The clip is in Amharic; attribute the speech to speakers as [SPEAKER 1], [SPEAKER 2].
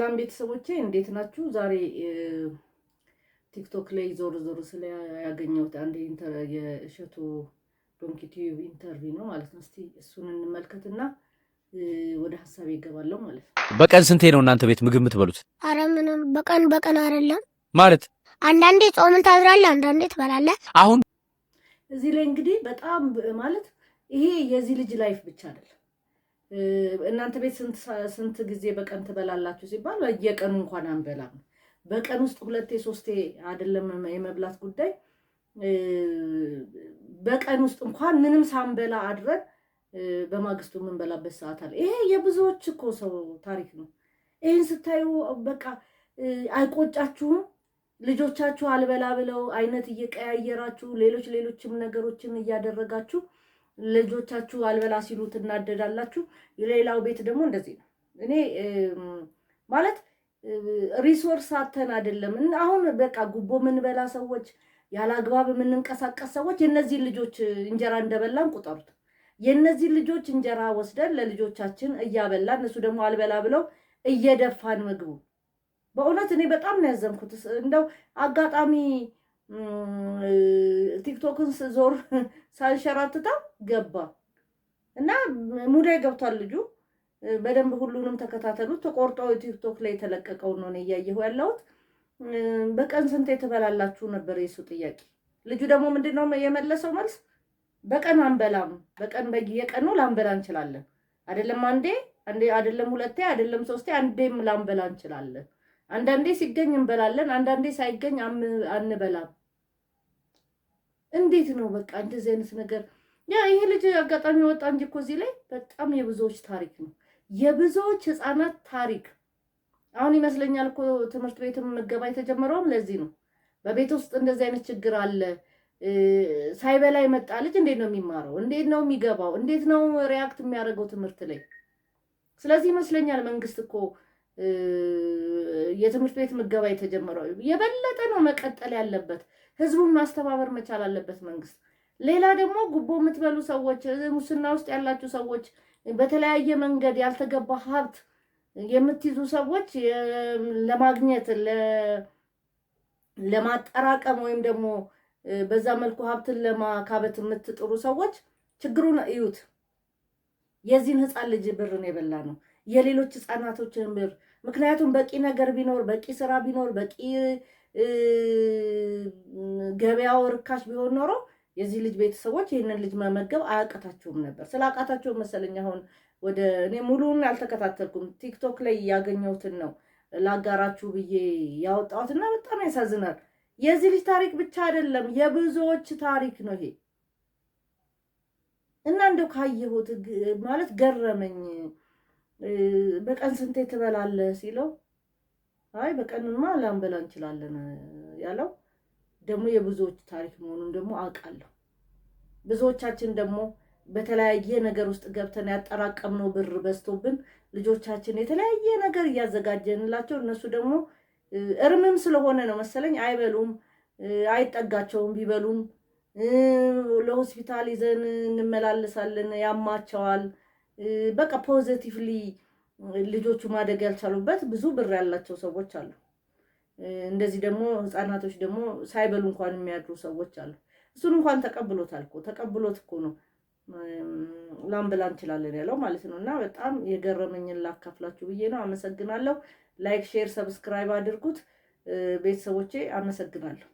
[SPEAKER 1] ሰላም ቤተሰቦቼ እንዴት ናችሁ? ዛሬ ቲክቶክ ላይ ዞር ስለ ያገኘሁት አንድ የእሸቱ ዶንኪቲዩብ ኢንተርቪው ነው ማለት ነው። እስቲ እሱን እንመልከትና ወደ ሐሳቤ ይገባለሁ ማለት ነው።
[SPEAKER 2] በቀን ስንቴ ነው እናንተ ቤት ምግብ የምትበሉት?
[SPEAKER 3] አረ ምንም በቀን አይደለም
[SPEAKER 2] ማለት
[SPEAKER 3] አንዳንዴ ጾምን ታድራለህ፣ አንዳንዴ ትበላለህ።
[SPEAKER 2] አሁን
[SPEAKER 1] እዚህ ላይ እንግዲህ በጣም ማለት ይሄ የዚህ ልጅ ላይፍ ብቻ አይደለም። እናንተ ቤት ስንት ጊዜ በቀን ትበላላችሁ ሲባል በየቀኑ እንኳን አንበላም። በቀን ውስጥ 2-3 አይደለም የመብላት ጉዳይ፣ በቀን ውስጥ እንኳን ምንም ሳንበላ አድረን በማግስቱ የምንበላበት ሰዓት አለ። ይሄ የብዙዎች እኮ ሰው ታሪክ ነው። ይሄን ስታዩ በቃ አይቆጫችሁም? ልጆቻችሁ አልበላ ብለው አይነት እየቀያየራችሁ ሌሎችም ነገሮችን እያደረጋችሁ ልጆቻችሁ አልበላ ሲሉ ትናደዳላችሁ። የሌላው ቤት ደግሞ እንደዚህ ነው። እኔ ማለት ሪሶርስ አተን አይደለም አሁን በቃ ጉቦ የምንበላ ሰዎች፣ ያለ አግባብ የምንንቀሳቀስ ሰዎች የነዚህ ልጆች እንጀራ እንደበላን ቁጠሩት። የነዚህ ልጆች እንጀራ ወስደን ለልጆቻችን እያበላን እነሱ ደግሞ አልበላ ብለው እየደፋን ምግቡ። በእውነት እኔ በጣም ነው ያዘንኩት። እንደው አጋጣሚ ቲክቶክን ዞር ሳንሸራትታ ገባ እና ሙዳይ ገብቷል ልጁ። በደንብ ሁሉንም ተከታተሉት። ተቆርጦ ቲክቶክ ላይ የተለቀቀው ነው እያየሁ ያለሁት። በቀን ስንት ትበላላችሁ ነበር የሱ ጥያቄ። ልጁ ደግሞ ምንድነው የመለሰው መልስ? በቀን አንበላም፣ በቀን በየቀኑ ላንበላ እንችላለን። አይደለም አንዴ አይደለም ሁለቴ አይደለም ሶስቴ፣ አንዴም ላንበላ እንችላለን። አንዳንዴ ሲገኝ እንበላለን፣ አንዳንዴ ሳይገኝ አንበላም። እንዴት ነው በቃ እንደዚህ አይነት ነገር? ይሄ ልጅ አጋጣሚ ወጣ እንጂ እኮ እዚህ ላይ በጣም የብዙዎች ታሪክ ነው፣ የብዙዎች ህፃናት ታሪክ። አሁን ይመስለኛል እኮ ትምህርት ቤትም ምገባ የተጀመረውም ለዚህ ነው። በቤት ውስጥ እንደዚህ አይነት ችግር አለ። ሳይበላ የመጣ ልጅ እንዴት ነው የሚማረው? እንዴት ነው የሚገባው? እንዴት ነው ሪያክት የሚያደርገው ትምህርት ላይ? ስለዚህ ይመስለኛል መንግስት እኮ የትምህርት ቤት ምገባ የተጀመረው የበለጠ ነው መቀጠል ያለበት። ህዝቡን ማስተባበር መቻል አለበት መንግስት። ሌላ ደግሞ ጉቦ የምትበሉ ሰዎች፣ ሙስና ውስጥ ያላችሁ ሰዎች፣ በተለያየ መንገድ ያልተገባ ሀብት የምትይዙ ሰዎች ለማግኘት ለማጠራቀም ወይም ደግሞ በዛ መልኩ ሀብትን ለማካበት የምትጥሩ ሰዎች ችግሩን እዩት። የዚህን ህፃን ልጅ ብርን የበላ ነው የሌሎች ህፃናቶችን ብር። ምክንያቱም በቂ ነገር ቢኖር፣ በቂ ስራ ቢኖር፣ በቂ ገበያው ርካሽ ቢሆን ኖሮ የዚህ ልጅ ቤተሰቦች ይህንን ልጅ መመገብ አያቀታቸውም ነበር። ስላቃታቸው መሰለኝ አሁን ወደ እኔ ሙሉውን አልተከታተልኩም፣ ቲክቶክ ላይ ያገኘሁትን ነው ላጋራችሁ ብዬ ያወጣሁትና በጣም ያሳዝናል። የዚህ ልጅ ታሪክ ብቻ አይደለም የብዙዎች ታሪክ ነው ይሄ። እና እንደው ካየሁት ማለት ገረመኝ። በቀን ስንቴ ትበላለህ ሲለው አይ በቀንማ ላንበላ እንችላለን ያለው ደግሞ የብዙዎች ታሪክ መሆኑን ደግሞ አውቃለሁ። ብዙዎቻችን ደግሞ በተለያየ ነገር ውስጥ ገብተን ያጠራቀምነው ብር በዝቶብን ልጆቻችን የተለያየ ነገር እያዘጋጀንላቸው እነሱ ደግሞ እርምም ስለሆነ ነው መሰለኝ አይበሉም፣ አይጠጋቸውም። ቢበሉም ለሆስፒታል ይዘን እንመላለሳለን፣ ያማቸዋል። በቃ ፖዚቲቭሊ ልጆቹ ማደግ ያልቻሉበት ብዙ ብር ያላቸው ሰዎች አሉ። እንደዚህ ደግሞ ህፃናቶች ደግሞ ሳይበሉ እንኳን የሚያድሩ ሰዎች አሉ። እሱን እንኳን ተቀብሎት እኮ ነው ላንበላ እንችላለን ያለው ማለት ነው። እና በጣም የገረመኝን ላካፍላችሁ ብዬ ነው። አመሰግናለሁ። ላይክ፣ ሼር፣ ሰብስክራይብ አድርጉት ቤተሰቦቼ። አመሰግናለሁ።